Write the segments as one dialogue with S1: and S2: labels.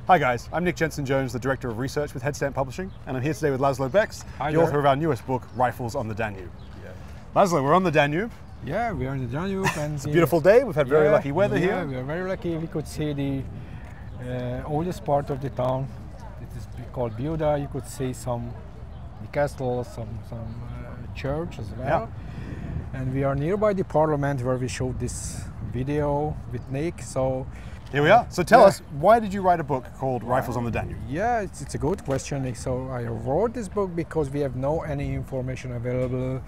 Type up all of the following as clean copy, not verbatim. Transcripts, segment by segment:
S1: Hi guys, I'm Nick Jenzen-Jones, the Director of Research with Headstamp Publishing, and I'm here today with László Becz, the author of our newest book, Rifles on the Danube. Yeah. László, we're on the Danube.
S2: Yeah, we're on the Danube. And
S1: it's a beautiful day, we've had very lucky weather here.
S2: Yeah, we are very lucky. We could see the oldest part of the town. It is called Buda. You could see some castle, some church as well. Yeah. And we are nearby the parliament where we showed this video with Nick. So
S1: here we are. So tell us, why did you write a book called Rifles on the Danube?
S2: Yeah, it's a good question, Nick. So I wrote this book because we have no any information available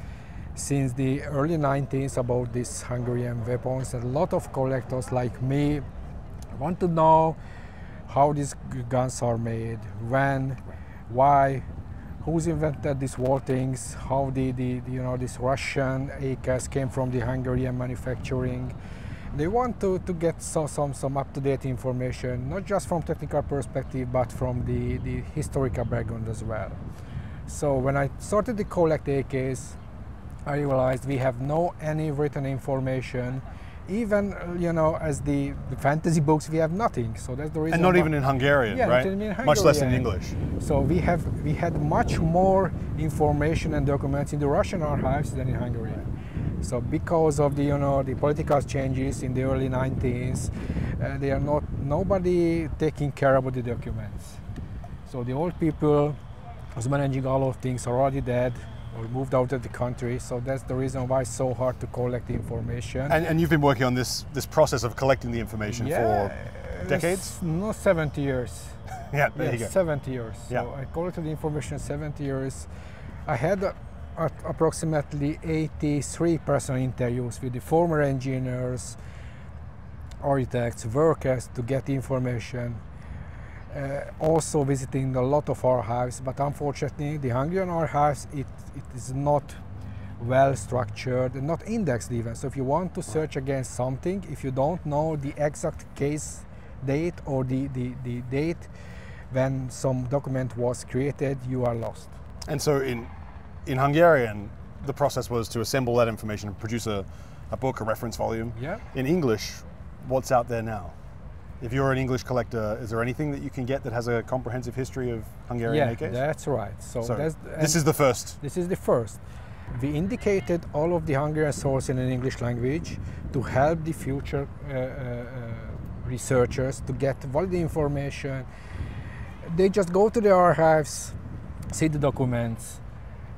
S2: since the early 90s about these Hungarian weapons. And a lot of collectors like me want to know how these guns are made, when, why, who's invented these war things, how this Russian AKs came from the Hungarian manufacturing. They want to get some up-to-date information, not just from technical perspective, but from the historical background as well. So when I started to collect AKs, I realized we have no any written information. Even as the fantasy books, we have nothing. So that's the reason.
S1: And not even in Hungarian, right?
S2: Not even in Hungarian.
S1: Much less in English.
S2: So we had much more information and documents in the Russian archives than in Hungary. So because of the political changes in the early 90s, nobody taking care about the documents. So the old people who's managing all of things are already dead or moved out of the country. So that's the reason why it's so hard to collect the information.
S1: And you've been working on this process of collecting the information for decades?
S2: No, 70 years.
S1: Yeah, there you go.
S2: 70 years. So I collected the information 70 years. I had approximately 83 personal interviews with the former engineers, architects, workers to get the information. Also visiting a lot of archives, but unfortunately the Hungarian archives, it is not well structured and not indexed even. So if you want to search against something, if you don't know the exact case date or the date when some document was created, you are lost.
S1: And so in Hungarian, the process was to assemble that information and produce a book, a reference volume.
S2: Yeah.
S1: In English, what's out there now? If you're an English collector, is there anything that you can get that has a comprehensive history of Hungarian AKs?
S2: Yeah, that's right. So
S1: this is the first?
S2: This is the first. We indicated all of the Hungarian sources in an English language to help the future researchers to get valid information. They just go to the archives, see the documents,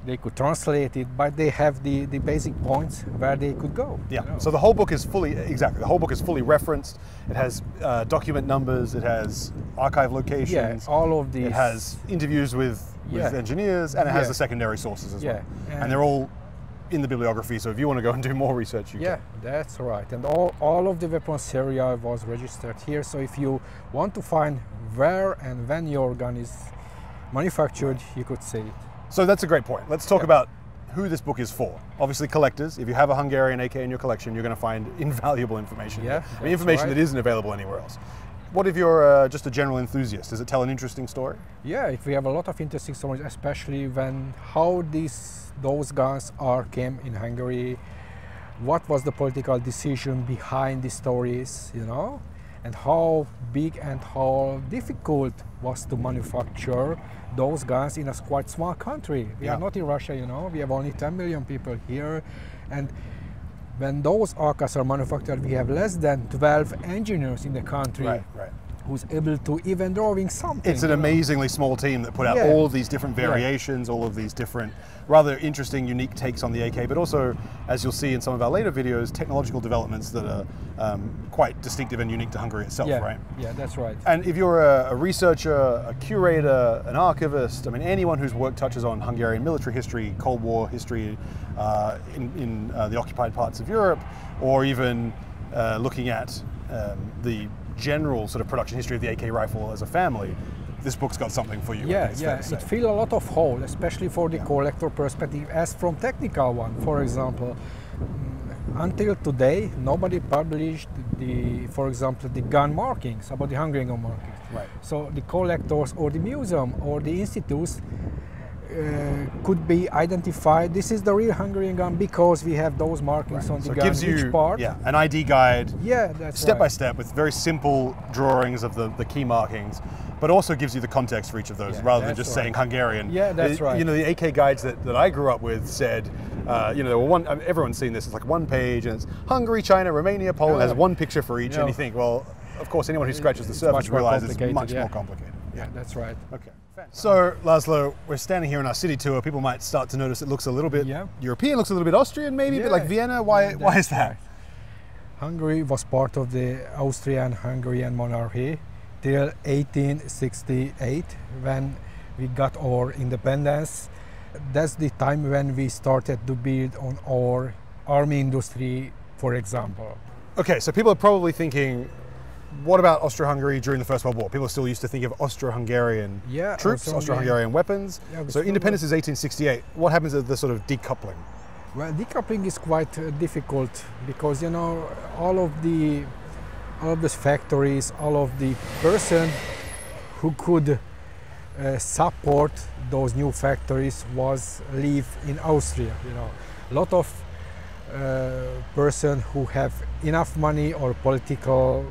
S2: they could translate it, but they have the basic points where they could go.
S1: Yeah, so the whole book is the whole book is fully referenced. It has document numbers, it has archive locations.
S2: Yeah, all of these.
S1: It has interviews with engineers, and it has the secondary sources as well. And they're all in the bibliography, so if you want to go and do more research, you can.
S2: Yeah, that's right. And all of the weapons area was registered here, so if you want to find where and when your gun is manufactured, you could see it.
S1: So that's a great point. Let's talk about who this book is for. Obviously collectors. If you have a Hungarian AK in your collection, you're going to find invaluable information.
S2: Yeah,
S1: I mean, information that isn't available anywhere else. What if you're just a general enthusiast? Does it tell an interesting story?
S2: Yeah, if we have a lot of interesting stories, especially how those guns came in Hungary, what was the political decision behind the stories, and how big and how difficult was to manufacture those guns in a quite small country. We are not in Russia, we have only 10 million people here, and when those AKs are manufactured, we have less than 12 engineers in the country who's able to even drawing something.
S1: It's an amazingly small team that put out all of these different variations, all of these different rather interesting, unique takes on the AK, but also, as you'll see in some of our later videos, technological developments that are quite distinctive and unique to Hungary itself, right?
S2: Yeah, that's right.
S1: And if you're a researcher, a curator, an archivist, I mean, anyone whose work touches on Hungarian military history, Cold War history in the occupied parts of Europe, or even looking at the general sort of production history of the AK rifle as a family, this book's got something for you.
S2: Yeah, it fills a lot of holes, especially for the collector perspective, as from technical one. For example, until today, nobody published for example, the gun markings about the Hungarian gun markings.
S1: Right.
S2: So the collectors or the museum or the institutes could be identified. This is the real Hungarian gun because we have those markings on the
S1: So
S2: gun.
S1: it gives you
S2: each part.
S1: an ID guide,
S2: Yeah, that's
S1: step by
S2: right.
S1: step with very simple drawings of the key markings, but also gives you the context for each of those
S2: Yeah,
S1: rather than
S2: that's
S1: just
S2: right.
S1: saying Hungarian.
S2: Yeah, that's right.
S1: You know, the AK guides that I grew up with said, you know, there were everyone's seen this, it's like one page and it's Hungary, China, Romania, Poland, has one picture for each, and you think, well, of course, anyone who scratches the surface
S2: much more
S1: realizes it's
S2: complicated,
S1: much
S2: yeah.
S1: more complicated.
S2: Yeah, that's right.
S1: Okay. So, László, we're standing here in our city tour. People might start to notice it looks a little bit European, looks a little bit Austrian, maybe, a bit like Vienna. Why is that?
S2: Right. Hungary was part of the Austrian-Hungarian monarchy till 1868, when we got our independence. That's the time when we started to build on our army industry, for example.
S1: Okay, so people are probably thinking, what about Austro-Hungary during the First World War? People still used to think of Austro-Hungarian troops, Austro-Hungarian weapons.
S2: Yeah,
S1: so independence is 1868. What happens at the sort of decoupling?
S2: Well, decoupling is quite difficult because, you know, all of the factories, all of the person who could support those new factories was live in Austria. You know, a lot of person who have enough money or political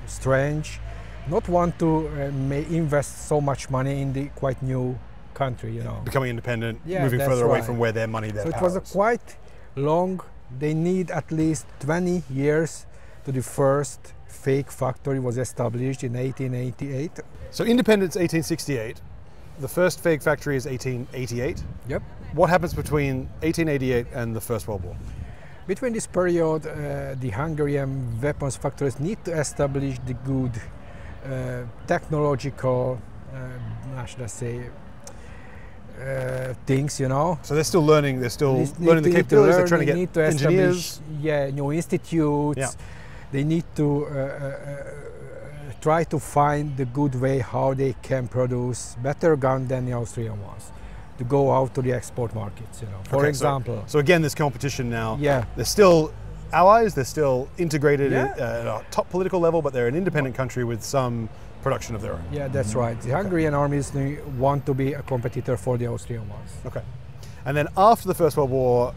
S2: strength not want to invest so much money in the quite new country, you know.
S1: Becoming independent,
S2: Yeah,
S1: moving
S2: that's
S1: further away
S2: right.
S1: from where their money, their
S2: So it
S1: power
S2: was a
S1: is.
S2: quite long, they need at least 20 years to the first fake factory was established in 1888.
S1: So independence 1868, the first fake factory is 1888.
S2: Yep.
S1: What happens between 1888 and the First World War?
S2: Between this period, the Hungarian weapons factories need to establish the good technological, how should I say, things, you know.
S1: So they're still learning, they're still
S2: They
S1: learning the
S2: need
S1: capabilities, they're trying to
S2: they
S1: get
S2: need to
S1: engineers.
S2: establish, new institutes.
S1: Yeah.
S2: They need to try to find the good way how they can produce better gun than the Austrian ones to go out to the export markets, you know. For
S1: Okay,
S2: example.
S1: So again, there's competition now.
S2: Yeah.
S1: They're still allies, they're still integrated
S2: Yeah.
S1: at a top political level, but they're an independent country with some production of their own.
S2: Yeah, that's right. The Hungarian armies want to be a competitor for the Austrian ones.
S1: Okay. And then after the First World War,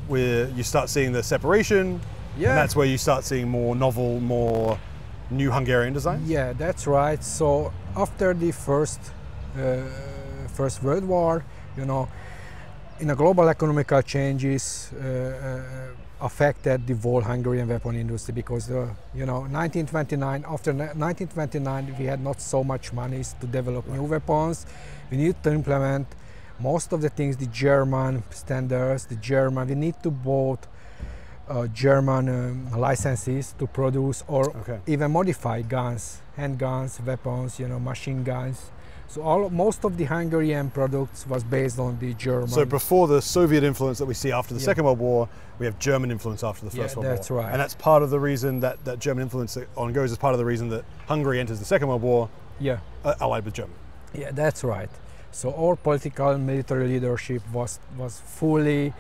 S1: where you start seeing the separation,
S2: Yeah.
S1: and that's where you start seeing more novel, more new Hungarian designs?
S2: Yeah, that's right. So after the First World War, you know, in a global economical changes affected the whole Hungarian weapon industry because, you know, 1929, after 1929, we had not so much money to develop new weapons. We need to implement most of the things, the German standards, we need to both German licenses to produce or even modify guns, handguns, weapons, you know, machine guns. So most of the Hungarian products was based on the German.
S1: So before the Soviet influence that we see after the Second World War, we have German influence after the First World War.
S2: That's right.
S1: And that's part of the reason that German influence that ongoes is part of the reason that Hungary enters the Second World War allied with Germany.
S2: Yeah, that's right. So our political and military leadership was fully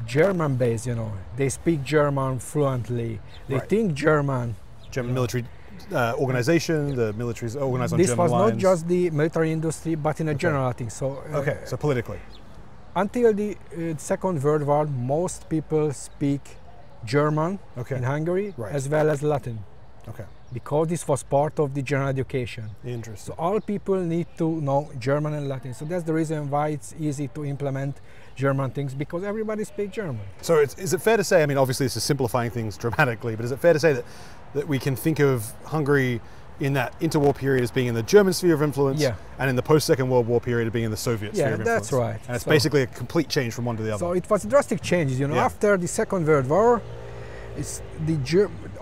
S2: German based, you know. They speak German fluently. They think German.
S1: German military organization, the military is organized on
S2: This
S1: German
S2: was
S1: lines.
S2: not just the military industry, but in a general thing. So
S1: so politically.
S2: Until the Second World War, most people speak German in Hungary as well as Latin.
S1: Okay.
S2: Because this was part of the general education.
S1: Interesting.
S2: So all people need to know German and Latin. So that's the reason why it's easy to implement German things, because everybody speaks German.
S1: So is it fair to say, I mean, obviously this is simplifying things dramatically, but is it fair to say that we can think of Hungary in that interwar period as being in the German sphere of influence, and in the post-Second World War period as being in the Soviet sphere of influence?
S2: Yeah, that's right.
S1: And it's basically a complete change from one to the other.
S2: So it was drastic changes, you know. After the Second World War,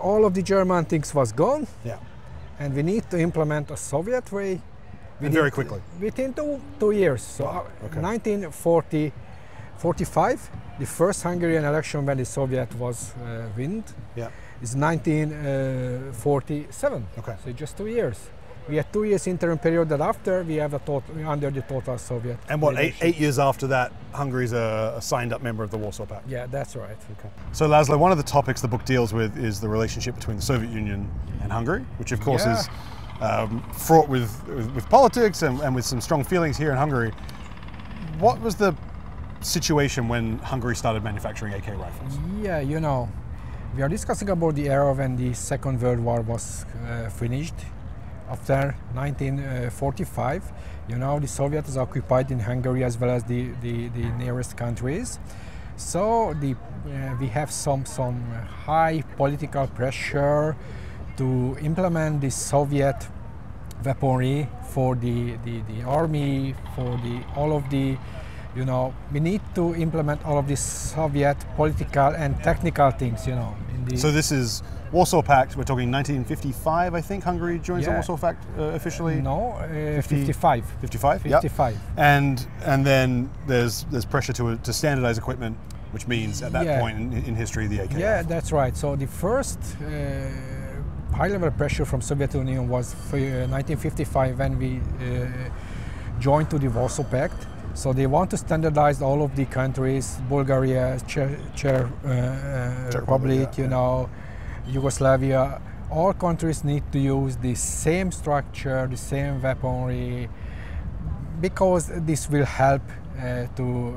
S2: all of the German things was gone, and we need to implement a Soviet way.
S1: Very quickly.
S2: Within two years. So 1945, the first Hungarian election when the Soviet was won, is 1947.
S1: Okay.
S2: So just 2 years. We had 2 years interim period that after we have under the total Soviet.
S1: And what,
S2: leadership.
S1: eight years after that, Hungary's a signed up member of the Warsaw Pact?
S2: Yeah, that's right.
S1: Okay. So László, one of the topics the book deals with is the relationship between the Soviet Union and Hungary, which of course is fraught with politics and with some strong feelings here in Hungary. what was the situation when Hungary started manufacturing AK rifles?
S2: Yeah, you know, we are discussing about the era when the Second World War was finished. After 1945, you know, the Soviets occupied in Hungary as well as the nearest countries. So we have some high political pressure to implement the Soviet weaponry for the army, for all of the, you know, we need to implement all of the Soviet political and technical things, you know.
S1: So this is Warsaw Pact, we're talking 1955, I think Hungary joins the Warsaw Pact officially?
S2: No, 55.
S1: 55?
S2: 55.
S1: Yep. And then there's pressure to standardize equipment, which means at that point in history the AK.
S2: Yeah, that's right. So the first high-level pressure from Soviet Union was for 1955 when we joined to the Warsaw Pact. So they want to standardize all of the countries, Bulgaria, Czech Republic, you know, Yugoslavia. All countries need to use the same structure, the same weaponry, because this will help to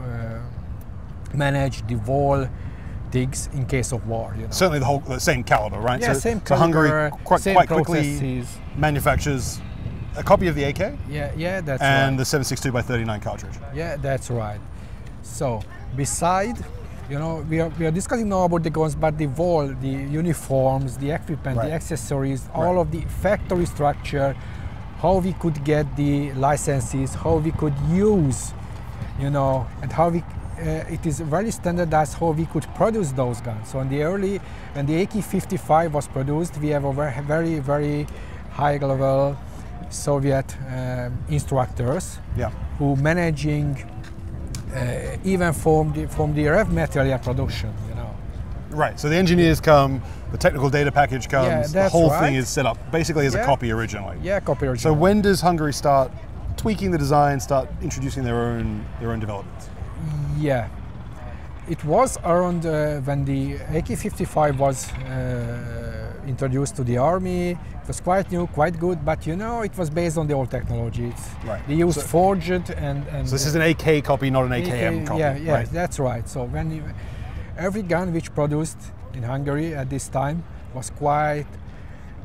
S2: manage the wall things in case of war. You know.
S1: Certainly the same caliber, right?
S2: Yeah,
S1: so,
S2: same
S1: so
S2: caliber,
S1: Hungary quite quickly manufactures a copy of the AK?
S2: Yeah, that's right.
S1: And the 7.62x39 cartridge?
S2: Yeah, that's right. So, beside, you know, we are discussing now about the guns, but the wall, the uniforms, the equipment, the accessories, all of the factory structure, how we could get the licenses, how we could use, you know, and how we, it is very standardized how we could produce those guns. So in the early, when the AK-55 was produced, we have a very, very high level Soviet instructors who managing even from the rev material production, you know.
S1: Right, so the engineers come, the technical data package comes, the whole thing is set up basically as a copy originally.
S2: Yeah, copy originally.
S1: So when does Hungary start tweaking the design, start introducing their own developments?
S2: Yeah, it was around when the AK-55 was introduced to the army. It was quite new, quite good, but you know, it was based on the old technology. They used forged and
S1: so this is an AK copy, not an AKM copy.
S2: Yeah,
S1: right?
S2: That's right. So when every gun which produced in Hungary at this time was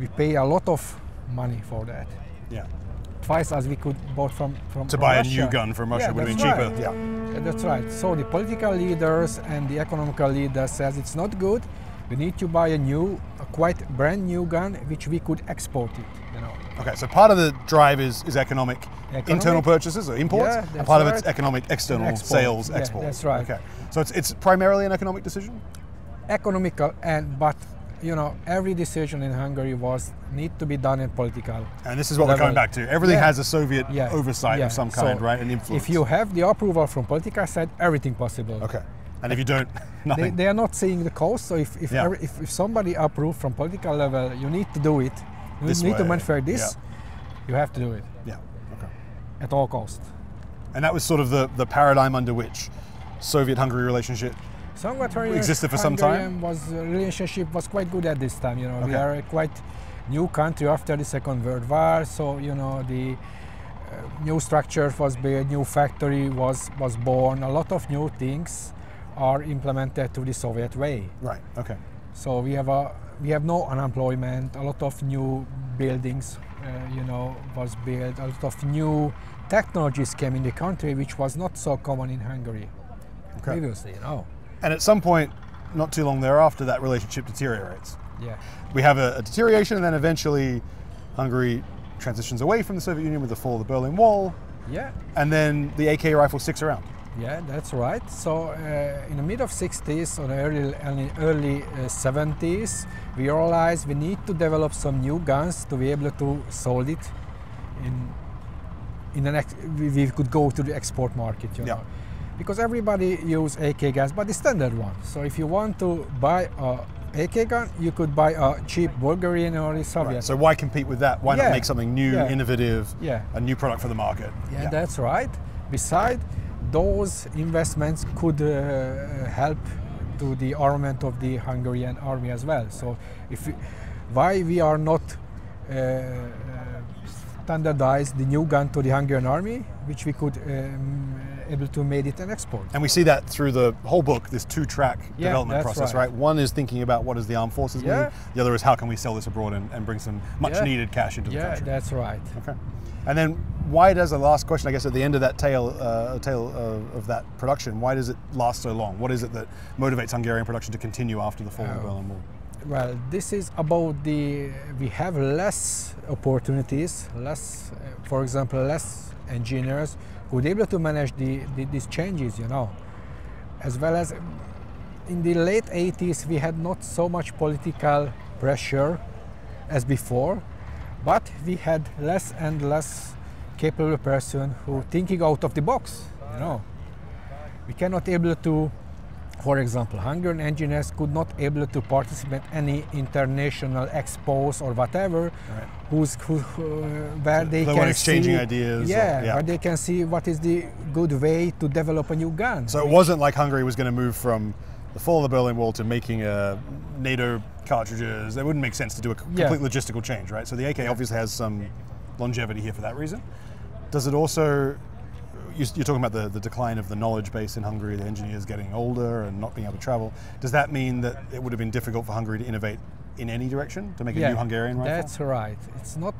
S2: we pay a lot of money for that.
S1: Yeah.
S2: Twice as we could bought from
S1: to buy
S2: Russia.
S1: a new gun from Russia would have been cheaper.
S2: Right. Yeah, that's right. So the political leaders and the economical leaders says it's not good. We need to buy a quite brand new gun which we could export it. You know.
S1: Okay, so part of the drive is economic internal purchases or imports, and part of it's economic external sales, export.
S2: That's right.
S1: Okay, so it's primarily an economic decision.
S2: Economical, but you know, every decision in Hungary need to be done in political.
S1: And this is what we're coming back to. Everything has a Soviet oversight of some kind, right, and influence.
S2: If you have the approval from political side, everything possible.
S1: Okay. And if you don't, nothing.
S2: They are not seeing the cost. So if somebody approves from political level, you need to do it. You need to manufacture this. You have to do it.
S1: Yeah. Okay.
S2: At all costs.
S1: And that was sort of the paradigm under which Soviet-Hungary relationship existed for some time.
S2: Relationship was quite good at this time. You know, we are a quite new country after the Second World War. So you know the new structure was built, new factory was born. A lot of new things are implemented to the Soviet way.
S1: Right. Okay.
S2: So we have no unemployment. A lot of new buildings, you know, was built. A lot of new technologies came in the country, which was not so common in Hungary previously. You know.
S1: And at some point, not too long thereafter, that relationship deteriorates.
S2: Yeah.
S1: We have a deterioration, and then eventually, Hungary transitions away from the Soviet Union with the fall of the Berlin Wall.
S2: Yeah.
S1: And then the AK rifle sticks around.
S2: Yeah, that's right. So in the mid of 60s or early 70s, we realized we need to develop some new guns to be able to sold it we could go to the export market, you know. Because everybody use AK guns, but the standard one. So if you want to buy a AK gun, you could buy a cheap Bulgarian or the Soviet.
S1: Right. So why compete with that? Why not make something new, innovative, a new product for the market?
S2: Yeah, that's right. Besides, those investments could help to the armament of the Hungarian army as well. So, why we are not standardize the new gun to the Hungarian army, which we could able to make it and export.
S1: And we see that through the whole book, this two-track development process, right? One is thinking about what does the armed forces need. The other is how can we sell this abroad and bring some much-needed cash into the country.
S2: Yeah, that's right.
S1: Okay. And then why does the last question, I guess, at the end of that tale of that production, why does it last so long? What is it that motivates Hungarian production to continue after the fall of the Berlin Wall?
S2: Well, this is about we have less opportunities, for example, less engineers who are able to manage these changes, you know. As well as in the late 80s, we had not so much political pressure as before, but we had less and less capable person who thinking out of the box, you know. We cannot able to, for example, Hungarian engineers could not able to participate any international expos or whatever, where they can
S1: exchanging
S2: see,
S1: ideas.
S2: Where they can see what is the good way to develop a new gun.
S1: So it wasn't like Hungary was going to move from the fall of the Berlin Wall to making NATO cartridges. It wouldn't make sense to do a complete logistical change, right? So the AK obviously has some longevity here for that reason. Does it also, you're talking about the decline of the knowledge base in Hungary, the engineers getting older and not being able to travel. Does that mean that it would have been difficult for Hungary to innovate in any direction, to make a new Hungarian rifle?
S2: That's right. It's not,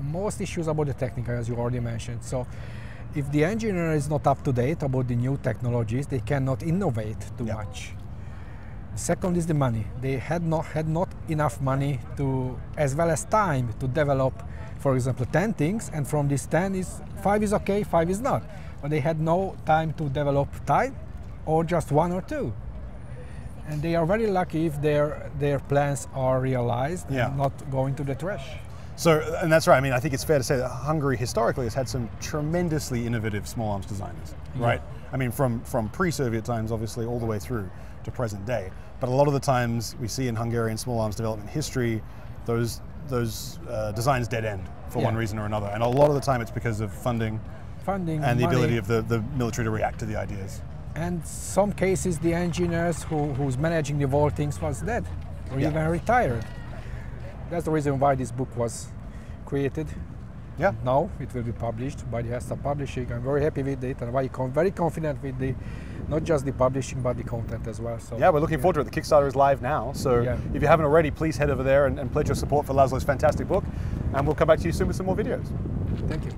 S2: most issues about the technical, as you already mentioned. So if the engineer is not up to date about the new technologies, they cannot innovate too much. Second is the money. They had not enough money to, as well as time, to develop, for example, 10 things, and from these 10 5 is okay, 5 is not. But they had no time to develop 10 or just 1 or 2. And they are very lucky if their plans are realized and not going to the trash.
S1: So, and that's right. I mean, I think it's fair to say that Hungary historically has had some tremendously innovative small arms designers, right? I mean, from pre-Soviet times, obviously, all the way through to present day. But a lot of the times we see in Hungarian small arms development history, those designs dead end for one reason or another. And a lot of the time it's because of funding and the ability of the military to react to the ideas.
S2: And some cases the engineers who's managing the whole things was dead or even retired. That's the reason why this book was created. Now it will be published by the Headstamp Publishing. I'm very happy with it and very confident with not just the publishing but the content as well. So
S1: we're looking forward to it. The Kickstarter is live now, so if you haven't already, please head over there and pledge your support for László's fantastic book, and we'll come back to you soon with some more videos.
S2: Thank you.